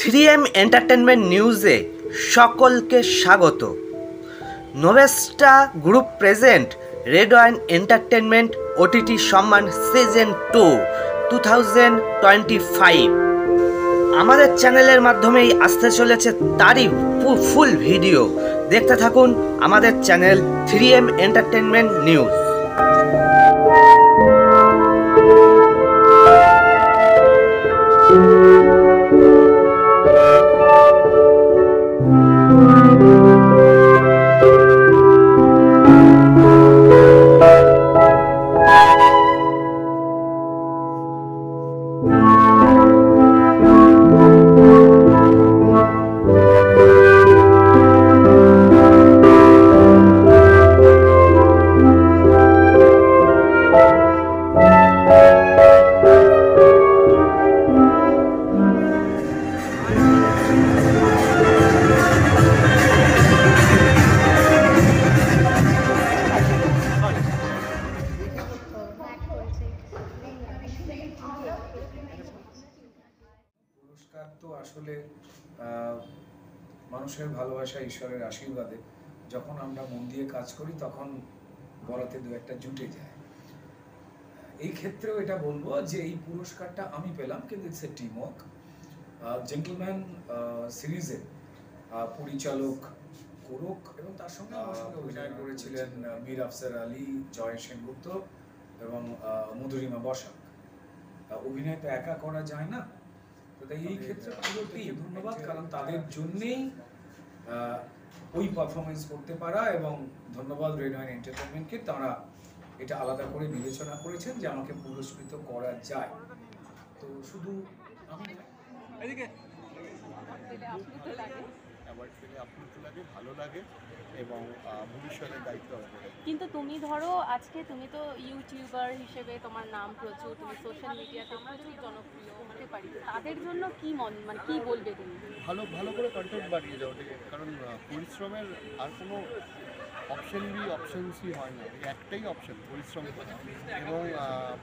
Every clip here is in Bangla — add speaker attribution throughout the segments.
Speaker 1: 3M এন্টারটেনমেন্ট নিউজে সকলকে স্বাগত। Novesta group present red wine entertainment OTT সম্মান সিজন 2 2025। আমাদের চ্যানেলের মাধ্যমেই আসতে চলেছে তারই ফুল ভিডিও। দেখতে থাকুন আমাদের চ্যানেল 3M এন্টারটেনমেন্ট নিউজ।
Speaker 2: পুরস্কার তো আসলে মানুষের ভালোবাসা, ঈশ্বরের আশীর্বাদে যখন আমরা মন দিয়ে কাজ করি তখন বলাতে দু একটা জুটে যায়। এই ক্ষেত্রেও এটা বলবো যে এই পুরস্কারটা আমি পেলাম, কিন্তু it's a team work. Gentleman সিরিজে পরিচালক কোরক এবং তার সঙ্গে আমার সঙ্গে অভিনয় করেছিলেন মীর আফসার আলী, জয় সেনগুপ্ত এবং মধুরিমা বসাক। অভিনয় তো একা করা যায় না, তো তাই এই ক্ষেত্রে পুরোটাই ধন্যবাদ, কারণ তাদের জন্যেই ওই পারফরমেন্স করতে পারা। এবং ধন্যবাদ রেড ওয়াইন এন্টারটেনমেন্টকে, তারা এটা আলাদা করে বিবেচনা করেছেন যে আমাকে পুরস্কৃত করা যায়। তো শুধু আমি
Speaker 3: অ্যাওয়ার্ড পেলে আপ্লুত লাগে, ভালো লাগে এবং ভবিষ্যতের দায়িত্ব হবে।
Speaker 4: কিন্তু তুমি ধরো আজকে তুমি তো ইউটিউবার হিসেবে তোমার নাম প্রচুর, তুমি সোশ্যাল মিডিয়াতে প্রচুর জনপ্রিয় হতে পারি, তাদের জন্য কি মানে কি বলবে তুমি?
Speaker 3: ভালো করে কন্টেন্ট বাড়িয়ে যাও, ঠিক আছে? কারণ পরিশ্রমের আর কোনো অপশনসই হয় না, একটাই অপশন পরিশ্রম করা এবং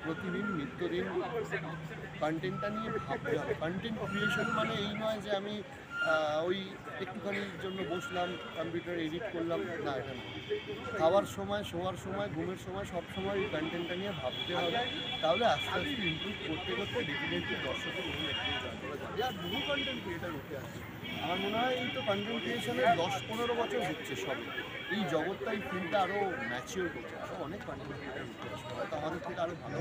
Speaker 3: প্রতিদিন নিত্যদিন কন্টেন্টটা নিয়ে ভাবতে হবে। কন্টেন্ট ক্রিয়েশন মানে এই নয় যে আমি ওই একটুখানির জন্য বসলাম, কম্পিউটার এডিট করলাম, না, এটা না। খাওয়ার সময়, শোয়ার সময়, ঘুমের সময়, সব সময় এই কন্টেন্টটা নিয়ে ভাবতে হবে। তাহলে আস্তে আস্তে ইমপ্রুভ করতে করতে ডেফিনেটলি দর্শকের মনে একটু জানতে যাবে। আর বহু কন্টেন্ট ক্রিয়েটার উঠে আসছে। আমার মনে হয় এই তো কন্টেন্ট ক্রিয়েশনের 10-15 বছর হচ্ছে সবে। এই জগৎটা, এই ফিল্ডটা আরও ম্যাচিওর করছে, আরও অনেক কন্টেন্ট ক্রিয়েটার উঠে আসবে, হয়তো আমাদের থেকে আরও ভালো।